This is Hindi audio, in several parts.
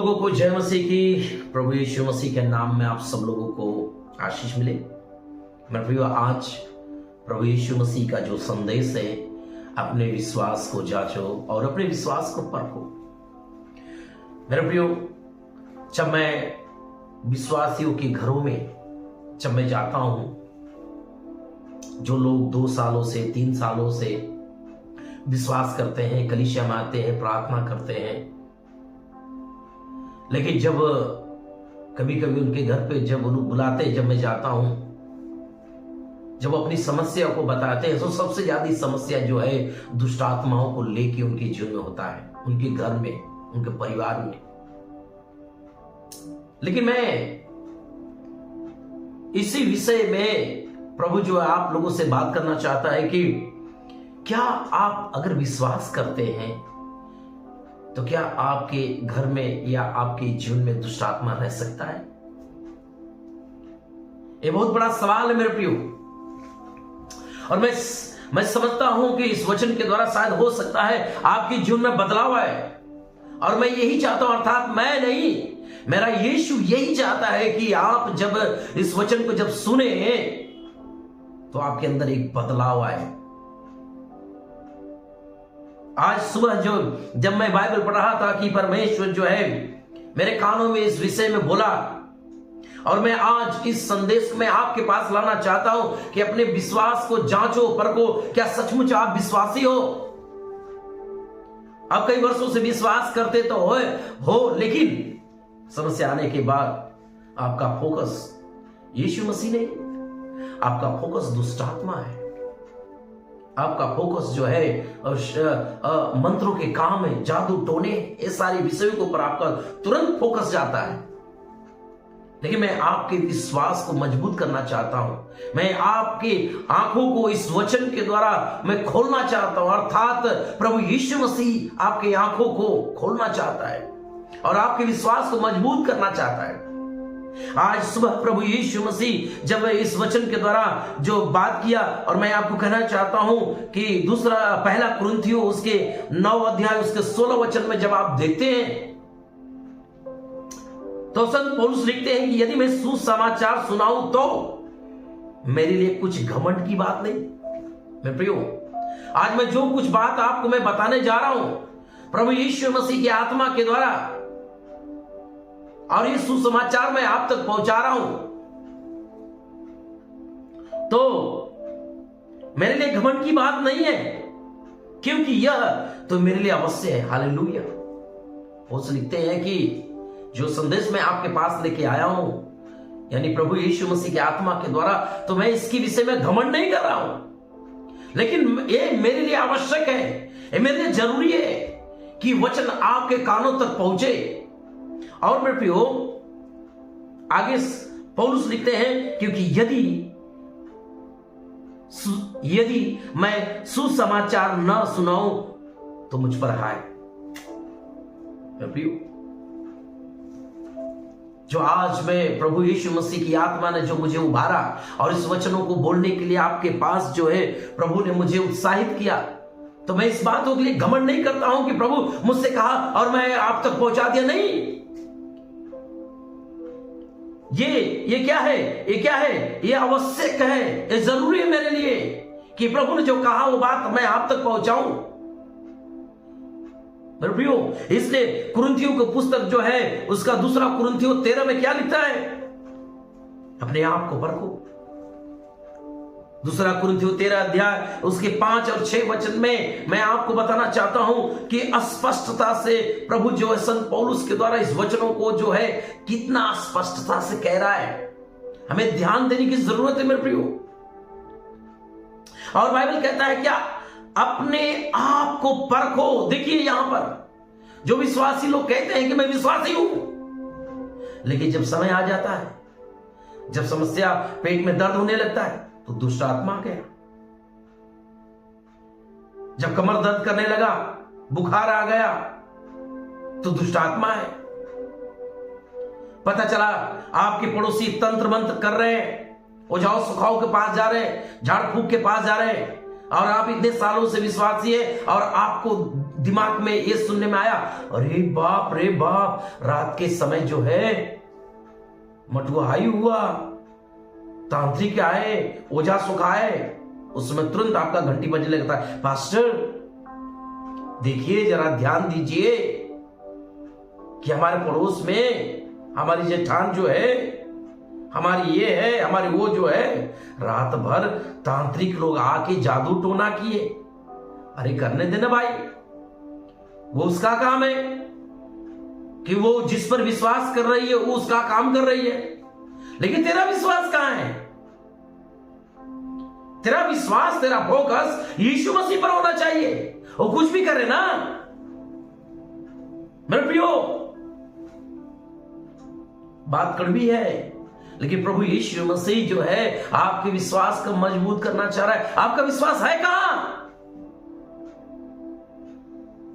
लोगों को जय मसीह की। प्रभु यीशु मसीह के नाम में आप सब लोगों को आशीष मिले। मेरे प्रियो, आज प्रभु यीशु मसीह का जो संदेश है, अपने विश्वास को जांचो और अपने विश्वास को परखो। मेरे प्रियो, जब मैं विश्वासियों के घरों में जब मैं जाता हूं, जो लोग 2 सालों से 3 सालों से विश्वास करते हैं, कलीसिया में आते हैं, प्रार्थना करते हैं, लेकिन जब कभी कभी उनके घर पे जब उन्हें बुलाते हैं, जब मैं जाता हूं, जब अपनी समस्या को बताते हैं, तो सबसे ज्यादा समस्या जो है दुष्ट आत्माओं को लेके उनके जीवन में होता है, उनके घर में, उनके परिवार में। लेकिन मैं इसी विषय में प्रभु जो है आप लोगों से बात करना चाहता है कि क्या आप अगर विश्वास करते हैं तो क्या आपके घर में या आपके जीवन में दुष्ट आत्मा रह सकता है? ये बहुत बड़ा सवाल है मेरे प्रियो, और मैं समझता हूं कि इस वचन के द्वारा शायद हो सकता है आपके जीवन में बदलाव आए। और मैं यही चाहता हूं, अर्थात मैं नहीं, मेरा यीशु यही चाहता है कि आप जब इस वचन को जब सुने तो आपके अंदर एक बदलाव आए। आज सुबह जब मैं बाइबल पढ़ रहा था कि परमेश्वर जो है मेरे कानों में इस विषय में बोला, और मैं आज इस संदेश में आपके पास लाना चाहता हूं कि अपने विश्वास को जांचो, परखो। क्या सचमुच आप विश्वासी हो? आप कई वर्षों से विश्वास करते तो हो, लेकिन समस्या आने के बाद आपका फोकस यीशु मसीह नहीं, आपका फोकस दुष्ट आत्मा है, आपका फोकस जो है मंत्रों के काम है, जादू टोने, ये सारे विषयों के ऊपर आपका तुरंत फोकस जाता है। लेकिन मैं आपके विश्वास को मजबूत करना चाहता हूं, मैं आपकी आंखों को इस वचन के द्वारा मैं खोलना चाहता हूं, अर्थात प्रभु यीशु मसीह आपकी आंखों को खोलना चाहता है और आपके विश्वास को मजबूत करना चाहता है। आज सुबह प्रभु यीशु मसीह जब इस वचन के द्वारा जो बात किया, और मैं आपको कहना चाहता हूं कि पहला कुरिन्थियों उसके 9 अध्याय उसके 16 वचन में जब आप देखते हैं तो संत पौलुस लिखते हैं कि यदि मैं सुसमाचार सुनाऊं तो मेरे लिए कुछ घमंड की बात नहीं। मैं प्रियो, आज मैं जो कुछ बात आपको मैं बताने जा रहा हूं प्रभु यीशु मसीह की आत्मा के द्वारा, और ये सुसमाचार मैं आप तक पहुंचा रहा हूं, तो मेरे लिए घमंड की बात नहीं है, क्योंकि यह तो मेरे लिए अवश्य है। हालेलुया। वो लिखते हैं कि जो संदेश मैं आपके पास लेके आया हूं, यानी प्रभु यीशु मसीह की आत्मा के द्वारा, तो मैं इसके विषय में घमंड नहीं कर रहा हूं, लेकिन ये मेरे लिए आवश्यक है, ये मेरे लिए जरूरी है कि वचन आपके कानों तक पहुंचे। और मेरे प्रियो, आगे पौलुस लिखते हैं, क्योंकि यदि मैं सुसमाचार न सुनाऊं तो मुझ पर हाय। मेरे प्रियो, जो आज मैं प्रभु यीशु मसीह की आत्मा ने जो मुझे उभारा और इस वचनों को बोलने के लिए आपके पास जो है प्रभु ने मुझे उत्साहित किया, तो मैं इस बातों के लिए घमंड नहीं करता हूं कि प्रभु मुझसे कहा और मैं आप तक पहुंचा दिया। नहीं, ये क्या है? ये क्या है? ये आवश्यक है, ये जरूरी है मेरे लिए कि प्रभु ने जो कहा वो बात मैं आप तक पहुंचाऊं। मेरे प्रियो, इसलिए कुरिन्थियों की पुस्तक जो है उसका 2 कुरिन्थियों 13 में क्या लिखता है? अपने आप को परखो। 2 कुरिन्थियों 13 अध्याय उसके 5 और 6 वचन में मैं आपको बताना चाहता हूं कि स्पष्टता से प्रभु जो है संत पौलुस के द्वारा इस वचनों को जो है कितना स्पष्टता से कह रहा है। हमें ध्यान देने की जरूरत है मेरे प्रियो। और बाइबल कहता है क्या? अपने आप को परखो। देखिए, यहां पर जो विश्वासी लोग कहते हैं कि मैं विश्वासी हूं, लेकिन जब समय आ जाता है, जब समस्या, पेट में दर्द होने लगता है, तो दुष्ट आत्मा आ गया। जब कमर दर्द करने लगा, बुखार आ गया, तो दुष्ट आत्मा है। पता चला आपके पड़ोसी तंत्र मंत्र कर रहे हैं, ओझाओ सुखाओ के पास जा रहे हैं, झाड़ फूक के पास जा रहे हैं, और आप इतने सालों से विश्वासी है और आपको दिमाग में ये सुनने में आया, अरे बाप रे बाप, रात के समय जो है मटुआई हुआ, तांत्रिक आए, ओझा सुखाए, उसमें तुरंत आपका घंटी बजने लगता है। पास्टर देखिए, जरा ध्यान दीजिए कि हमारे पड़ोस में हमारी जेठान जो है, हमारी ये है, हमारी वो जो है, रात भर तांत्रिक लोग आके जादू टोना किए। अरे करने देना भाई, वो उसका काम है कि वो जिस पर विश्वास कर रही है वो उसका काम कर रही है, लेकिन तेरा विश्वास कहां है? तेरा विश्वास, तेरा फोकस यीशु मसीह पर होना चाहिए। वो कुछ भी करे ना मेरे प्रियो, बात कड़वी है, लेकिन प्रभु यीशु मसीह जो है आपके विश्वास को मजबूत करना चाह रहा है। आपका विश्वास है कहां?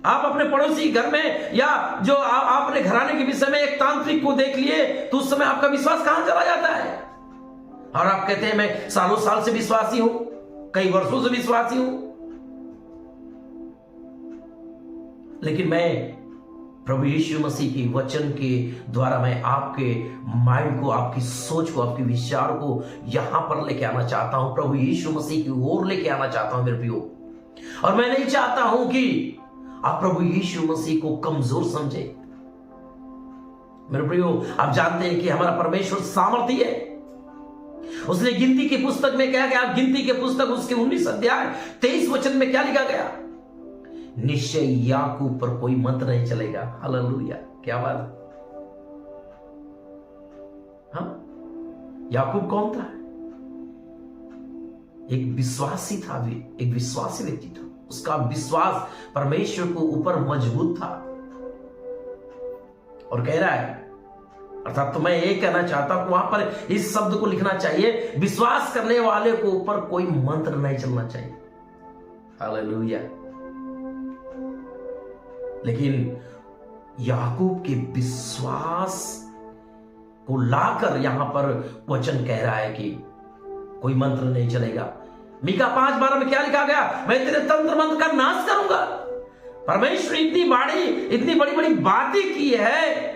आप अपने पड़ोसी घर में या जो आप अपने घराने के विषय में एक तांत्रिक को देख लिए तो उस समय आपका विश्वास कहां चला जाता है? और आप कहते हैं मैं सालों साल से विश्वासी हूं, कई वर्षों से विश्वासी हूं। लेकिन मैं प्रभु यीशु मसीह के वचन के द्वारा मैं आपके माइंड को, आपकी सोच को, आपके विचार को यहां पर लेके आना चाहता हूं, प्रभु यीशु मसीह की ओर लेके आना चाहता हूं मेरे प्रियो। और मैं नहीं चाहता हूं कि आप प्रभु यीशु मसीह को कमजोर समझे मेरे प्रियो। आप जानते हैं कि हमारा परमेश्वर सामर्थी है। उसने गिनती की पुस्तक में क्या गया? गिनती के पुस्तक उसके 19 अध्याय 23 वचन में क्या लिखा गया? निश्चय याकूब पर कोई मंत्र नहीं चलेगा। हालेलुया, क्या बात। हाँ, याकूब कौन था? एक विश्वासी था, एक विश्वासी व्यक्ति था। उसका विश्वास परमेश्वर को ऊपर मजबूत था। और कह रहा है, अर्थात तो मैं ये कहना चाहता हूं, वहां पर इस शब्द को लिखना चाहिए, विश्वास करने वाले को ऊपर कोई मंत्र नहीं चलना चाहिए। हालेलुया। लेकिन याकूब के विश्वास को लाकर यहां पर वचन कह रहा है कि कोई मंत्र नहीं चलेगा। मीका 5:12 में क्या लिखा गया? मैं तेरे तंत्र मंत्र का नाश करूंगा। परमेश्वर इतनी बड़ी बड़ी बातें की है,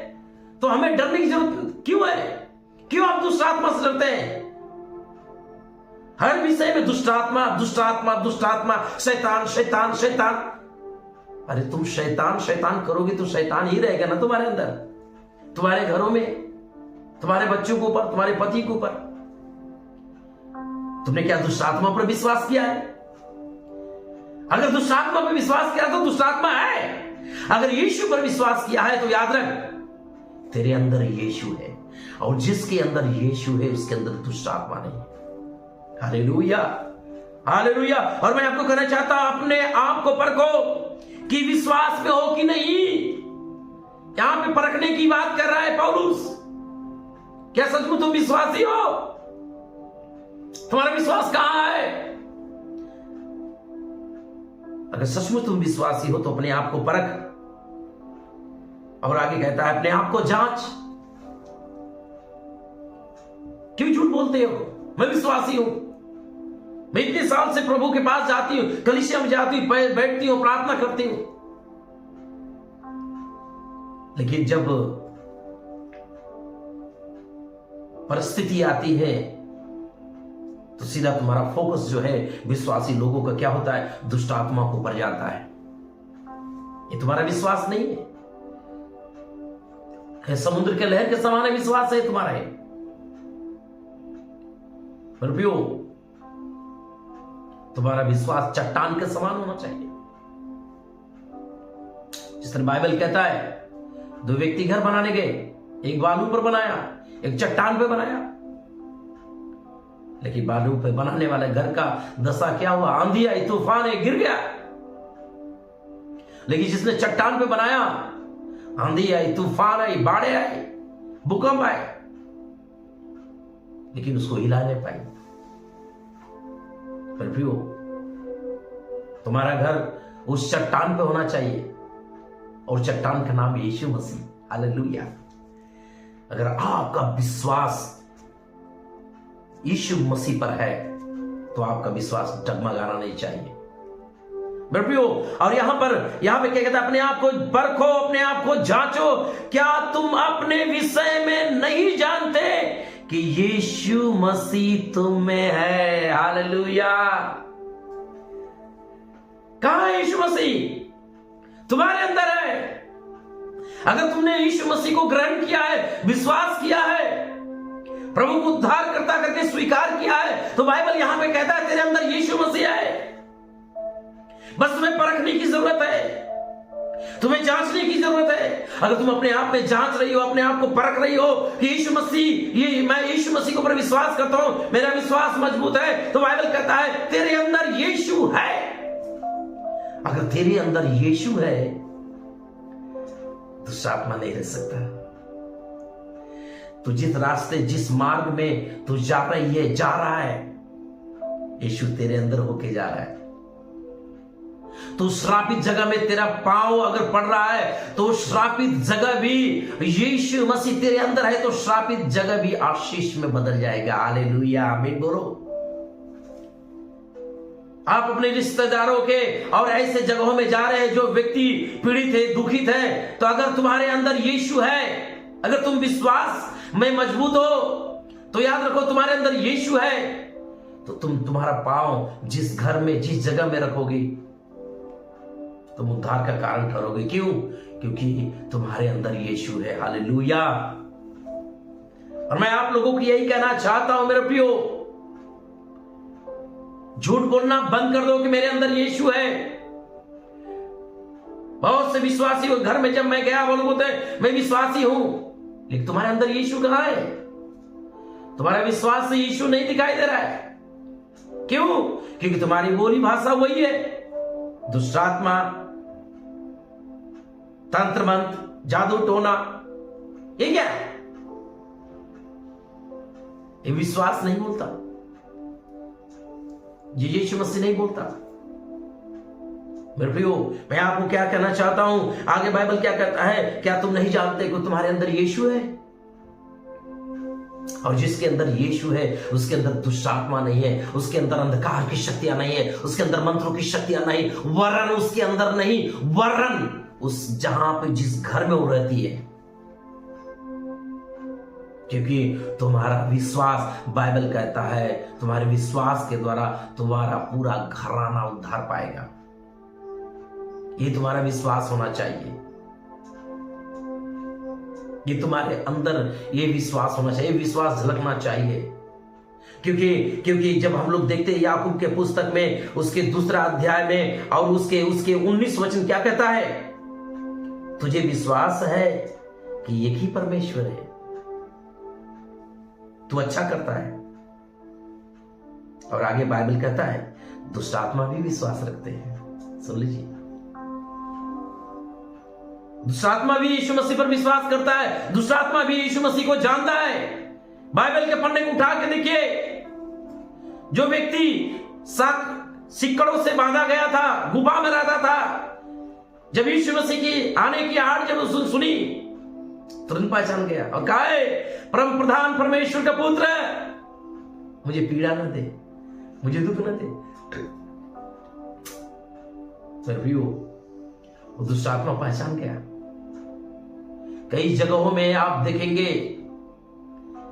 तो हमें डरने की जरूरत क्यों है? क्यों आप दुष्ट आत्मा से डरते हैं? हर विषय में दुष्ट आत्मा, दुष्ट आत्मा, दुष्ट आत्मा, शैतान, शैतान, शैतान। अरे तुम शैतान शैतान करोगे तो शैतान ही रहेगा ना तुम्हारे अंदर, तुम्हारे घरों में, तुम्हारे बच्चों के ऊपर, तुम्हारे पति के ऊपर। तुमने क्या दुष्ट आत्मा पर विश्वास किया है? अगर दुष्ट आत्मा पर विश्वास किया तो दुष्ट आत्मा है। अगर यीशु पर विश्वास किया है तो याद रख, तेरे अंदर यीशु है, और जिसके अंदर यीशु है उसके अंदर दुष्ट आत्मा नहीं। Hallelujah, hallelujah. और मैं आपको कहना चाहता हूं, अपने आप को परखो कि विश्वास में हो कि नहीं। यहां पे परखने की बात कर रहा है पौलुस। क्या सचमुच तुम विश्वासी हो? तुम्हारा विश्वास कहां है? अगर सचमुच तुम विश्वासी हो तो अपने आप को परख। और आगे कहता है, अपने आप को जांच। क्यों झूठ बोलते हो? मैं विश्वासी हूं, मैं इतने साल से प्रभु के पास जाती हूं, कलीसिया में जाती हूं, बैठती हूं, प्रार्थना करती हूं। लेकिन जब परिस्थिति आती है तो सीधा तुम्हारा फोकस जो है विश्वासी लोगों का क्या होता है? दुष्ट आत्मा को ऊपर जाता है। ये तुम्हारा विश्वास नहीं है। समुद्र के लहर के समान विश्वास है तुम्हारा। है प्रियो, तुम्हारा विश्वास चट्टान के समान होना चाहिए। जिस तरह बाइबल कहता है, 2 व्यक्ति घर बनाने गए, एक बालू पर बनाया, एक चट्टान पे बनाया। लेकिन बालू पे बनाने वाले घर का दशा क्या हुआ? आंधी आई, तूफान आई, गिर गया। लेकिन जिसने चट्टान पे बनाया, आंधी आई, तूफान आई, बाढ़े आई, भूकंप आए, लेकिन उसको हिला नहीं पाई। पर भी तुम्हारा घर उस चट्टान पे होना चाहिए, और चट्टान का नाम यीशु मसीह। हालेलुया। अगर आपका विश्वास यीशु मसीह पर है तो आपका विश्वास डगमगाना नहीं चाहिए मेरे प्रियो। और यहां पे क्या कहता है, अपने आप को परखो, अपने आप को जांचो, क्या तुम अपने विषय में नहीं जानते कि यीशु मसीह तुम में है। हालेलुया। कहां है यीशु मसीह? तुम्हारे अंदर है। अगर तुमने यीशु मसीह को ग्रहण किया है, विश्वास किया है, प्रभु को उद्धारकर्ता करके स्वीकार किया है, तो बाइबल यहां पे कहता है तेरे अंदर यीशु मसीह है। बस तुम्हें परखने की जरूरत है, तुम्हें जांचने की जरूरत है। अगर तुम अपने आप में जांच रही हो, अपने आप को परख रही हो कि यीशु मसीह, मैं यीशु मसीह के ऊपर विश्वास करता हूं, मेरा विश्वास मजबूत है, तो बाइबल कहता है तेरे अंदर यीशु है। अगर तेरे अंदर यीशु है, दुष्ट आत्मा नहीं रह सकता। तू जिस रास्ते, जिस मार्ग में तू जा रहा है, यीशु तेरे अंदर होके जा रहा है। तो श्रापित जगह में तेरा पांव अगर पड़ रहा है, तो श्रापित जगह भी, यीशु मसीह तेरे अंदर है तो श्रापित जगह भी आशीष में बदल जाएगा। हालेलुया, आमीन बोलो। आप अपने रिश्तेदारों के और ऐसे जगहों में जा रहे हैं जो व्यक्ति पीड़ित है, दुखित है, तो अगर तुम्हारे अंदर यीशु है, अगर तुम विश्वास में मजबूत हो, तो याद रखो तुम्हारे अंदर यीशु है, तो तुम्हारा पांव जिस घर में, जिस जगह में रखोगे, तुम उद्धार का कारण ठहरोगे। क्यों? क्योंकि तुम्हारे अंदर यीशु है। हालेलुया। और मैं आप लोगों को यही कहना चाहता हूं मेरे प्रियो, झूठ बोलना बंद कर दो कि मेरे अंदर यीशु है। बहुत से विश्वासी हो घर में, जब मैं गया वो लोग बोलते हैं मैं विश्वासी हूं, लेकिन तुम्हारे अंदर यीशु कहां है? तुम्हारा विश्वास से यीशु नहीं दिखाई दे रहा है। क्यों? क्योंकि तुम्हारी बोली भाषा वही है, दुष्ट आत्मा, तंत्र मंत्र, जादू टोना, ये क्या है? ये विश्वास नहीं बोलता, ये यीशु मसीह नहीं बोलता। मेरे प्रियो, मैं आपको क्या कहना चाहता हूं, आगे बाइबल क्या कहता है, क्या तुम नहीं जानते कि तुम्हारे अंदर यीशु है? और जिसके अंदर यीशु है उसके अंदर दुष्ट आत्मा नहीं है, उसके अंदर अंधकार की शक्तियां नहीं है, उसके अंदर मंत्रों की शक्तियां नहीं, वरन उसके अंदर नहीं, वरन उस जहां पे जिस घर में वो रहती है, क्योंकि तुम्हारा विश्वास, बाइबल कहता है तुम्हारे विश्वास के द्वारा तुम्हारा पूरा घराना उद्धार पाएगा। ये तुम्हारा विश्वास होना चाहिए, ये तुम्हारे अंदर ये विश्वास होना चाहिए, विश्वास झलकना चाहिए। क्योंकि जब हम लोग देखते हैं याकूब के पुस्तक में, उसके दूसरा अध्याय में और उसके 19 वचन क्या कहता है, तुझे विश्वास है कि एक ही परमेश्वर है, तू अच्छा करता है। और आगे बाइबल कहता है दुष्ट आत्मा भी विश्वास रखते हैं। सुन लीजिए, दुष्ट आत्मा भी यीशु मसीह पर विश्वास करता है, दुष्ट आत्मा भी यीशु मसीह को जानता है। बाइबल के पन्ने को उठा के देखिए, जो व्यक्ति 7 सिक्कड़ों से बांधा गया था, गुफा में रहता था, जब यीशु मसीह की आने की आहट जब उसने सुनी, तुरंत पहचान गया और कहा, परम प्रधान परमेश्वर का पुत्र, मुझे पीड़ा न दे, मुझे दुख न दे। वो दुष्ट आत्मा पहचान गया। कई जगहों में आप देखेंगे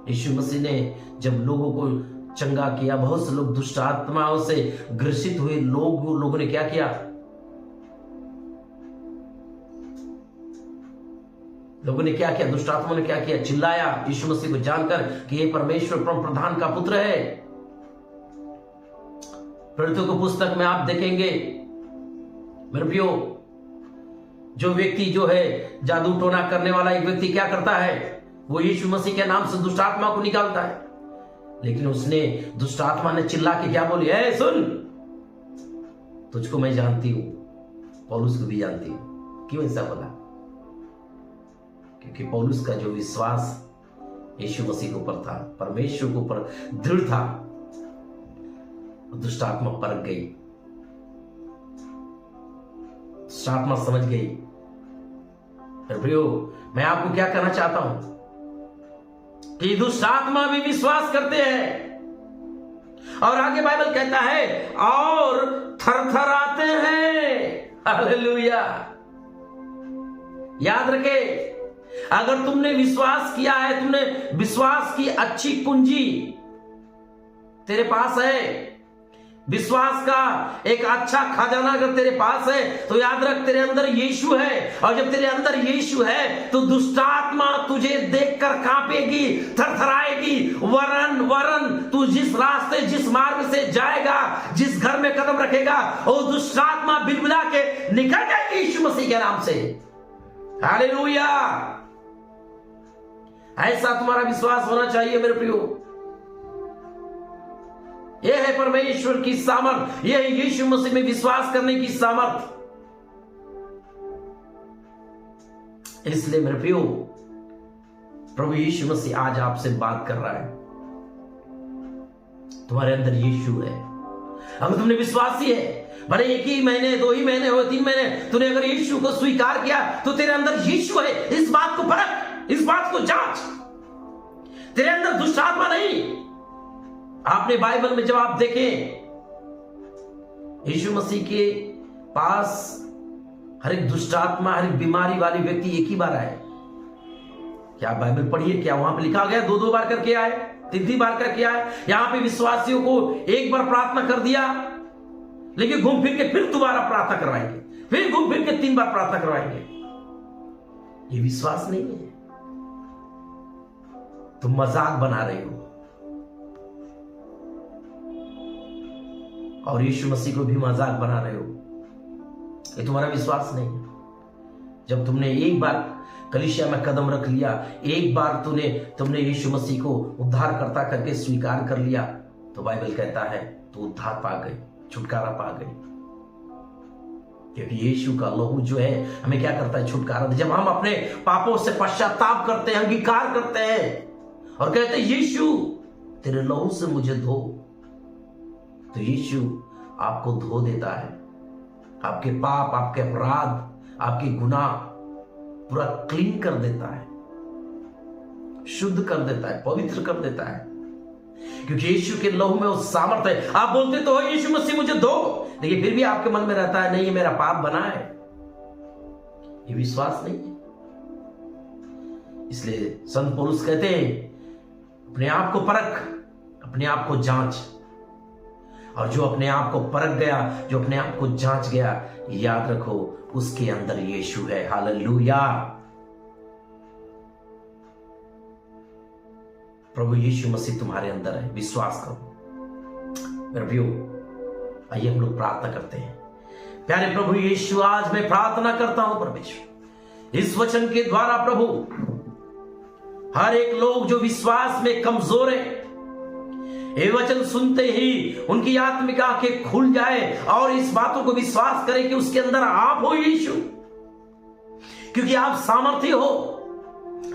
यीशु मसीह ने जब लोगों को चंगा किया, बहुत से लोग दुष्ट आत्माओं से ग्रसित हुए, लोगों ने क्या किया, लोगों ने क्या किया, दुष्ट आत्मा ने क्या किया, चिल्लाया यीशु मसीह को जानकर कि ये परमेश्वर परम प्रधान का पुत्र है। प्रेरितों की पुस्तक में आप देखेंगे मेरे प्रियो, जो व्यक्ति जो है जादू टोना करने वाला एक व्यक्ति क्या करता है, वो यीशु मसीह के नाम से दुष्ट आत्मा को निकालता है। लेकिन उसने, दुष्ट आत्मा ने चिल्ला के क्या बोली, है सुन, तुझको मैं जानती हूं, पौलुस को भी जानती हूं। क्यों ऐसा बोला? क्योंकि पौलुस का जो विश्वास यीशु मसीह के ऊपर था, परमेश्वर के ऊपर दृढ़ था, दुष्ट आत्मा परख गई, दुष्ट आत्मा समझ गई। प्रियो, मैं आपको क्या कहना चाहता हूं कि दुष्ट आत्मा भी विश्वास करते हैं। और आगे बाइबल कहता है और थरथराते हैं। हालेलुया। याद रखे, अगर तुमने विश्वास किया है, तुमने विश्वास की अच्छी कुंजी तेरे पास है, विश्वास का एक अच्छा खजाना अगर तेरे पास है, तो याद रख तेरे अंदर यीशु है। और जब तेरे अंदर यीशु है तो दुष्ट आत्मा तुझे देखकर कांपेगी, थरथराएगी। वरन तू जिस रास्ते, जिस मार्ग से जाएगा, जिस घर में कदम रखेगा, वो दुष्ट आत्मा बिलबिला के निकल जाएगी यीशु मसीह के नाम से। हालेलुया। ऐसा तुम्हारा विश्वास होना चाहिए मेरे प्रियो। यह है परमेश्वर की सामर्थ, यह है यीशु मसीह में विश्वास करने की सामर्थ। इसलिए मेरे प्रियो, प्रभु यीशु मसीह आज आपसे बात कर रहा है। तुम्हारे अंदर यीशु है। अगर तुमने विश्वासी है, भले 1 ही महीने, 2 ही महीने हो, 3 महीने, तूने अगर यीशु को स्वीकार किया तो तेरे अंदर यीशु है। इस बात को परख, इस बात को जांच। तेरे अंदर दुष्ट आत्मा नहीं। आपने बाइबल में जब आप देखें, यीशु मसीह के पास हर एक दुष्ट आत्मा, हर एक बीमारी वाली व्यक्ति एक ही बार आए। क्या आप बाइबल पढ़िए, क्या वहां पे लिखा गया 2-2 बार करके आए, 3-3 बार करके आए? यहां पे विश्वासियों को एक बार प्रार्थना कर दिया, लेकिन घूम फिर के फिर दोबारा प्रार्थना करवाएंगे, फिर घूम फिर के 3 बार प्रार्थना करवाएंगे। ये विश्वास नहीं है। तुम मजाक बना रहे हो और यीशु मसीह को भी मजाक बना रहे हो। ये तुम्हारा विश्वास नहीं है। जब तुमने एक बार कलीसिया में कदम रख लिया, एक बार तुमने यीशु मसीह को उद्धारकर्ता करके स्वीकार कर लिया, तो बाइबल कहता है तो उद्धार पा गई, छुटकारा पा गई। क्योंकि यीशु का लहू जो है हमें क्या करता है? छुटकारा। जब हम अपने पापों से पश्चाताप करते हैं, अंगीकार करते हैं और कहते हैं यीशु तेरे लहू से मुझे धो, तो यीशु आपको धो देता है। आपके पाप, आपके अपराध, आपके गुनाह पूरा क्लीन कर देता है, शुद्ध कर देता है, पवित्र कर देता है। क्योंकि यीशु के लहू में वो सामर्थ है। आप बोलते तो हो यीशु मसीह मुझे धो, लेकिन फिर भी आपके मन में रहता है नहीं, ये मेरा पाप बना है। ये विश्वास नहीं है। इसलिए संत पौलुस कहते हैं अपने आप को परख, अपने आप को जांच। और जो अपने आप को परख गया, जो अपने आप को जांच गया, याद रखो उसके अंदर यीशु है। हालेलुया। प्रभु यीशु मसीह तुम्हारे अंदर है, विश्वास करो मेरे प्रियो। आइए हम लोग प्रार्थना करते हैं। प्यारे प्रभु यीशु, आज मैं प्रार्थना करता हूं परमेश्वर, इस वचन के द्वारा प्रभु हर एक लोग जो विश्वास में कमजोर है, ये वचन सुनते ही उनकी आत्मिक आंखें खुल जाए और इस बातों को विश्वास करें कि उसके अंदर आप हो यीशु। क्योंकि आप सामर्थ्य हो,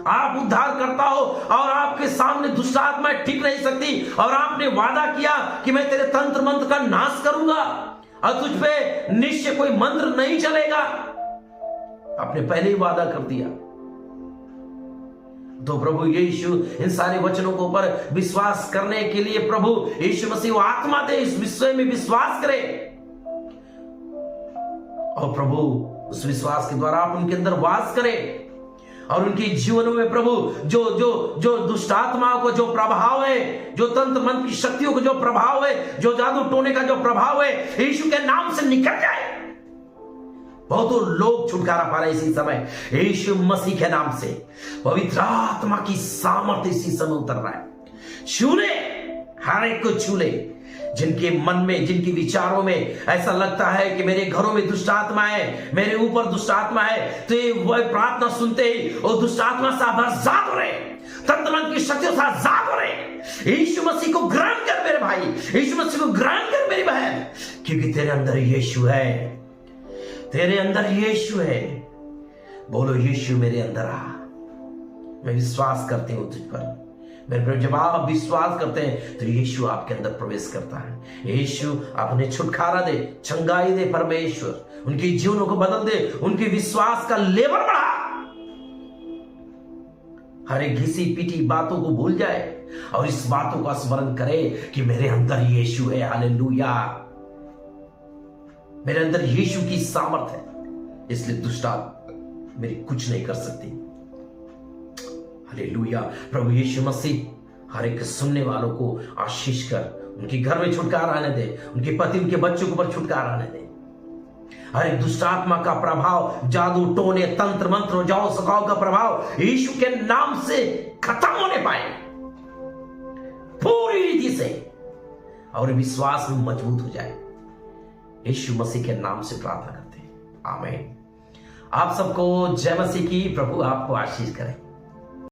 आप उद्धार करता हो और आपके सामने दुष्ट आत्माएं टिक नहीं सकती। और आपने वादा किया कि मैं तेरे तंत्र मंत्र का नाश करूंगा और तुझ पे निश्चय कोई मंत्र नहीं चलेगा। आपने पहले ही वादा कर दिया। तो प्रभु यीशु इन सारे वचनों के ऊपर विश्वास करने के लिए प्रभु यीशु मसीह वो आत्मा दे, इस विषय में विश्वास करे और प्रभु उस विश्वास के द्वारा आप उनके अंदर वास करें और उनके जीवनों में प्रभु जो जो जो दुष्ट आत्माओं को जो प्रभाव है, जो तंत्र मंत्र की शक्तियों को जो प्रभाव है, जो जादू टोने का जो प्रभाव है, यीशु के नाम से निकल जाए। बहुत लोग छुटकारा पा रहे इसी समय यीशु मसीह के नाम से। पवित्र आत्मा की सामर्थ्य इसी समय उतर रहा है। छू ले, हर एक को छू ले। जिनके मन में, जिनके विचारों में ऐसा लगता है कि मेरे घरों में दुष्ट आत्मा है, मेरे ऊपर दुष्ट आत्मा है, तो ये वह प्रार्थना सुनते ही वो दुष्ट आत्मा से आजाद हो रहे, तंत्र मंत्र की शक्तियों से आजाद हो रहे। यीशु मसीह को ग्रहण कर मेरे भाई, यीशु मसीह को ग्रहण कर मेरी बहन, क्योंकि तेरे अंदर यीशु है, तेरे अंदर यीशु है। बोलो यीशु मेरे अंदर आ। मैं विश्वास करती हूं तुझ पर। मेरे जब आप विश्वास करते हैं तो यीशु आपके अंदर प्रवेश करता है। यीशु अपने छुटकारा दे, चंगाई दे परमेश्वर, उनके जीवनों को बदल दे, उनके विश्वास का लेवल बढ़ा, हर एक घिसी पीटी बातों को भूल जाए और इस बातों का स्मरण करें कि मेरे अंदर यीशु है। हालेलुया, मेरे अंदर यीशु की सामर्थ है, इसलिए दुष्ट आत्मा मेरी कुछ नहीं कर सकती। हालेलुया। प्रभु यीशु मसीह हर एक सुनने वालों को आशीष कर उनके घर में छुटकारा आने दे, उनके पति उनके बच्चों के ऊपर छुटकारा आने दे। हर एक दुष्ट आत्मा का प्रभाव, जादू टोने तंत्र मंत्र जाओ सखाओ का प्रभाव यीशु के नाम से खत्म होने पाए पूरी रीति से, और विश्वास में मजबूत हो जाए। यीशु मसीह के नाम से प्रार्थना करते हैं, आमीन। आप सबको जय मसीह की। प्रभु आपको आशीष करे।